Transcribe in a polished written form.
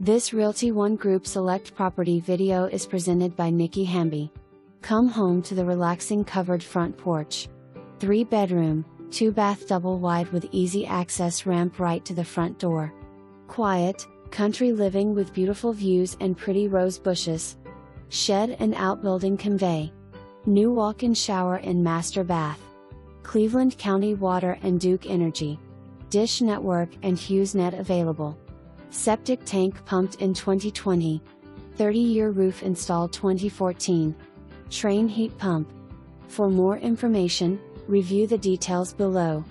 This Realty ONE Group Select property video is presented by Nikki Hamby. Come home to the relaxing covered front porch. 3-bedroom, 2-bath double wide with easy access ramp right to the front door. Quiet, country living with beautiful views and pretty rose bushes. Shed and outbuilding convey. New walk-in shower and master bath. Cleveland County Water and Duke Energy. Dish Network and Hughes Net available. Septic tank pumped in 2020. 30-year roof installed 2014. TRANE heat pump. For more information, review the details below.